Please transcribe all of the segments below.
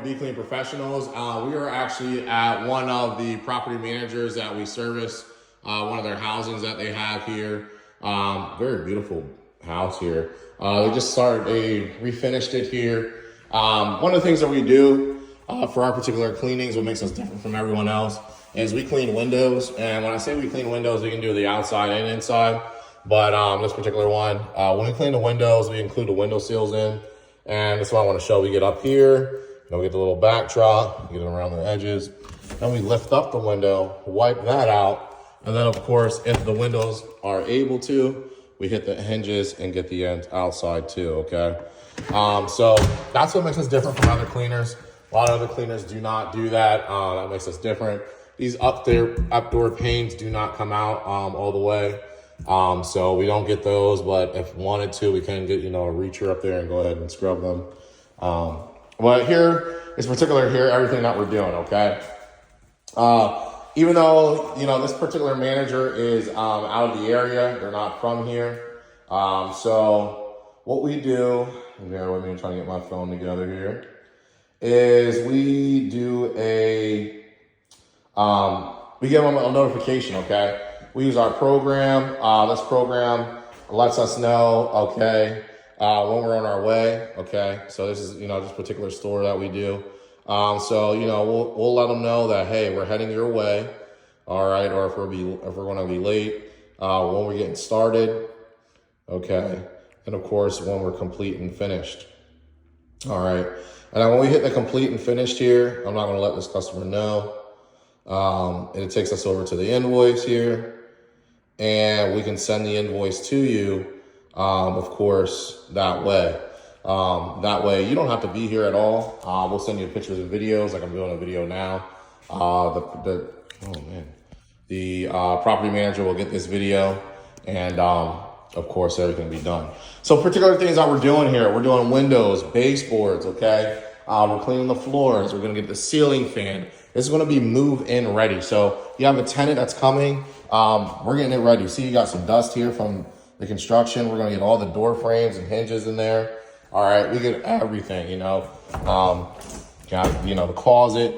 with Be Clean Professionals. We are actually at one of the property managers that we service, one of their housings that they have here. Very beautiful house here. They refinished it here. One of the things that we do for our particular cleanings, what makes us different from everyone else, is we clean windows. And when I say we clean windows, we can do the outside and inside. But this particular one, when we clean the windows, we include the window seals in. And that's what I want to show. We get up here, we get the little backdrop, get it around the edges. Then we lift up the window, wipe that out. And then, of course, if the windows are able to, we hit the hinges and get the end outside too, okay? So that's what makes us different from other cleaners. A lot of other cleaners do not do that. That makes us different. These outdoor panes do not come out all the way. So we don't get those, but if wanted to, we can get, a reacher up there and go ahead and scrub them. But here is particular here, everything that we're doing, okay? Even though, this particular manager is out of the area, they're not from here. So what we do, bear with me, I'm trying to get my phone together here, is we do we give them a notification, okay? We use our program. This program lets us know, okay, when we're on our way, okay? So this is, this particular store that we do. So, we'll let them know that, hey, we're heading your way, all right? Or if we're going to be late, when we're getting started, okay? And of course, when we're complete and finished, all right? And then when we hit the complete and finished here, I'm not going to let this customer know. And it takes us over to the invoice here. And we can send the invoice to you, of course, that way. That way, you don't have to be here at all. We'll send you pictures and videos, like I'm doing a video now. The property manager will get this video, and of course, everything will be done. So particular things that we're doing here, we're doing windows, baseboards, okay? We're cleaning the floors. We're gonna get the ceiling fan. This is gonna be move-in ready. So you have a tenant that's coming, we're getting it ready. See, you got some dust here from the construction. We're gonna get all the door frames and hinges in there. All right, we get everything, got, the closet.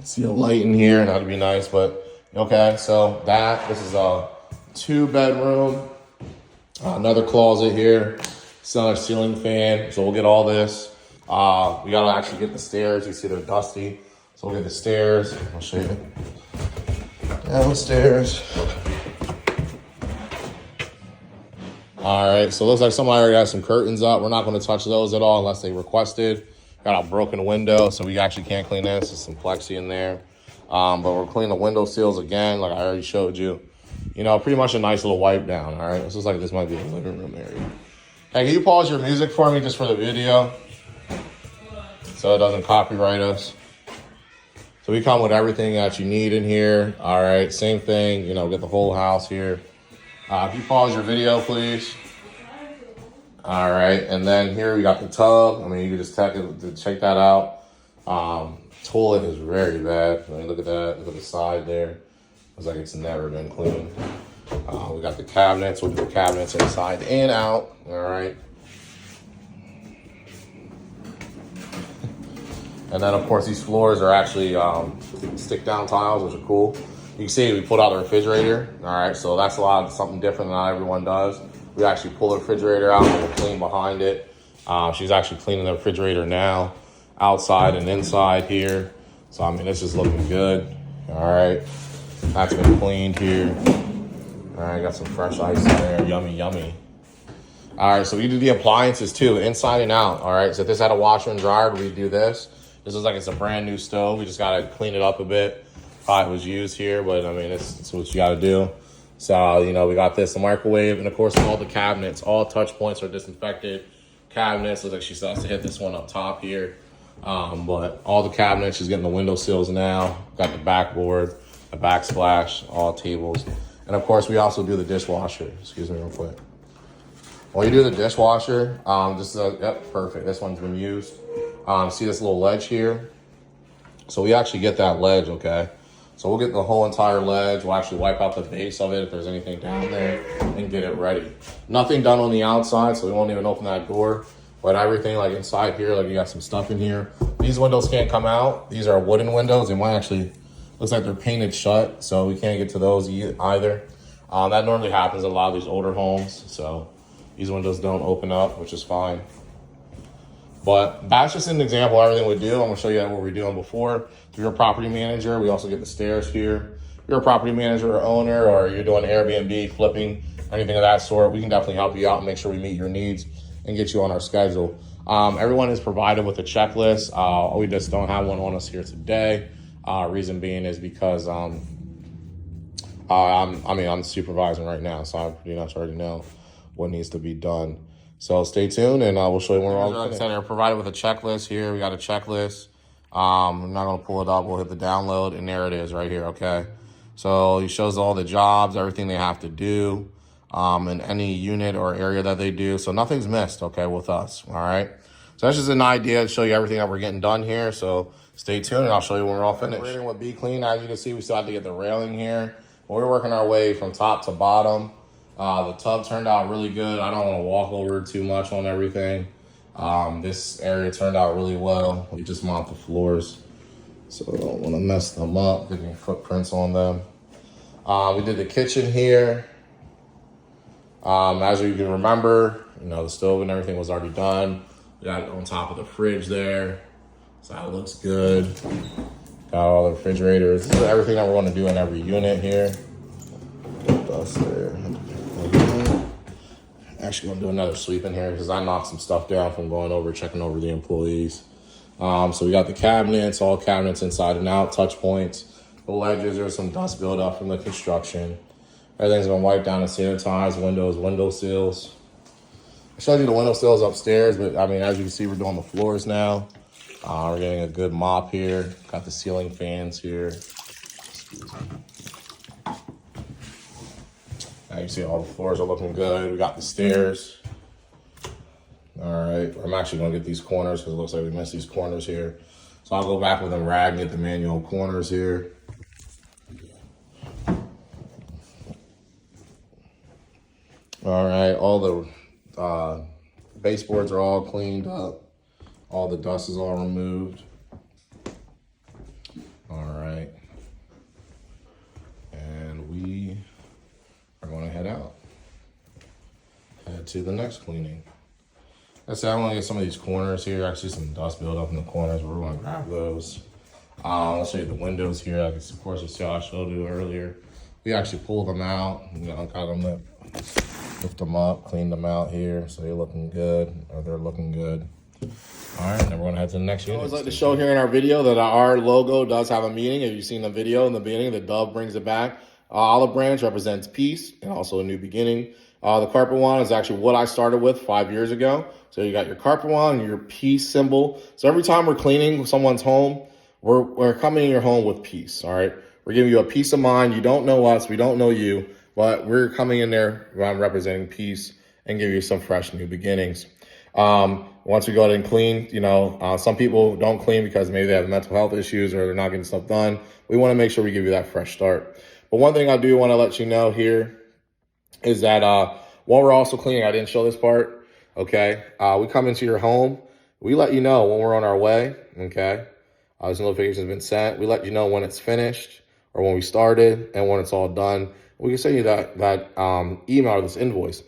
See a light in here, that'd be nice, but okay. So this is a 2-bedroom, another closet here. It's another ceiling fan. So we'll get all this. We gotta actually get the stairs. You see they're dusty. So we'll get the stairs. I'll show you. Downstairs. All right, so it looks like somebody already has some curtains up. We're not going to touch those at all unless they requested. Got a broken window, so we actually can't clean this. There's some plexi in there. But we're cleaning the window seals again, like I already showed you. Pretty much a nice little wipe down, all right? This looks like this might be a living room area. Hey, can you pause your music for me just for the video? So it doesn't copyright us. So we come with everything that you need in here. All right, same thing, get the whole house here. If you pause your video, please. All right, and then here we got the tub. You can just check that out. Toilet is very bad. Look at that, look at the side there. Looks like it's never been cleaned. We got the cabinets. We'll do the cabinets inside and out, all right. And then, of course, these floors are actually stick-down tiles, which are cool. You can see we pulled out the refrigerator. All right, so that's something different than not everyone does. We actually pull the refrigerator out and we'll clean behind it. She's actually cleaning the refrigerator now, outside and inside here. So, this is looking good. All right, that's been cleaned here. All right, got some fresh ice in there. Yummy, yummy. All right, so we do the appliances too, inside and out. All right, so if this had a washer and dryer, we'd do this. This looks like it's a brand new stove. We just gotta clean it up a bit. Probably was used here, but it's what you gotta do. So, we got this, the microwave, and of course all the cabinets, all touch points are disinfected. Cabinets, looks like she still has to hit this one up top here. But all the cabinets, she's getting the window sills now. Got the backboard, the backsplash, all tables. And of course we also do the dishwasher. Excuse me real quick. When you do the dishwasher, yep, perfect. This one's been used. See this little ledge here? So we actually get that ledge, okay? So we'll get the whole entire ledge. We'll actually wipe out the base of it if there's anything down there and get it ready. Nothing done on the outside, so we won't even open that door. But everything like inside here, like you got some stuff in here, These windows can't come out. These are wooden windows. They might actually, looks like they're painted shut, so we can't get to those either. That normally happens in a lot of these older homes, so these windows don't open up, which is fine. But that's just an example of everything we do. I'm gonna show you what we're doing before. If you're a property manager, we also get the stairs here. If you're a property manager or owner, or you're doing Airbnb, flipping, anything of that sort, we can definitely help you out and make sure we meet your needs and get you on our schedule. Everyone is provided with a checklist. We just don't have one on us here today. Reason being is because I'm supervising right now, so I pretty much already know what needs to be done. So stay tuned, and we'll show you when we're all finished. We're provided with a checklist here. We got a checklist. I'm not going to pull it up. We'll hit the download, and there it is right here, okay? So it shows all the jobs, everything they have to do, in any unit or area that they do. So nothing's missed, okay, with us, all right? So that's just an idea to show you everything that we're getting done here. So stay tuned, and I'll show you when we're all finished. We're with Be Clean. As you can see, we still have to get the railing here. We're working our way from top to bottom. The tub turned out really good. I don't want to walk over too much on everything. This area turned out really well. We just mop the floors, so I don't want to mess them up, getting footprints on them. We did the kitchen here. As you can remember, the stove and everything was already done. We got it on top of the fridge there, so that looks good. Got all the refrigerators. This is everything that we're going to do in every unit here. Dust there. Actually gonna do another sweep in here because I knocked some stuff down from going over, checking over the employees. So we got the cabinets, all cabinets inside and out, touch points. The ledges, there's some dust buildup from the construction. Everything's been wiped down and sanitized, windows, window sills. I showed you the window sills upstairs, but as you can see, we're doing the floors now. We're getting a good mop here. Got the ceiling fans here. Excuse me. Now you see all the floors are looking good. We got the stairs. All right, I'm actually gonna get these corners because it looks like we missed these corners here. So I'll go back with a rag and get the manual corners here. All right, all the baseboards are all cleaned up. All the dust is all removed. All right. And we are going to head out. Head to the next cleaning. I said I want to get some of these corners here. I see some dust build up in the corners. We're going to grab those. I'll show you the windows here. Of course, you saw I showed you earlier. We actually pulled them out. Got them lift them up, cleaned them out here. So they're looking good, or they're looking good. All right, then we're going to head to the next unit. I always like to show here in our video that our logo does have a meaning. If you've seen the video in the beginning, the dove brings it back. Olive branch represents peace and also a new beginning. The carpet wand is actually what I started with 5 years ago. So you got your carpet wand and your peace symbol. So every time we're cleaning someone's home, we're coming in your home with peace, all right? We're giving you a peace of mind. You don't know us, we don't know you, but we're coming in there representing peace and give you some fresh new beginnings. Once we go ahead and clean, some people don't clean because maybe they have mental health issues or they're not getting stuff done. We want to make sure we give you that fresh start. But one thing I do want to let you know here is that while we're also cleaning, I didn't show this part, okay? We come into your home. We let you know when we're on our way, okay? This notification has been sent. We let you know when it's finished or when we started and when it's all done. We can send you that email or this invoice.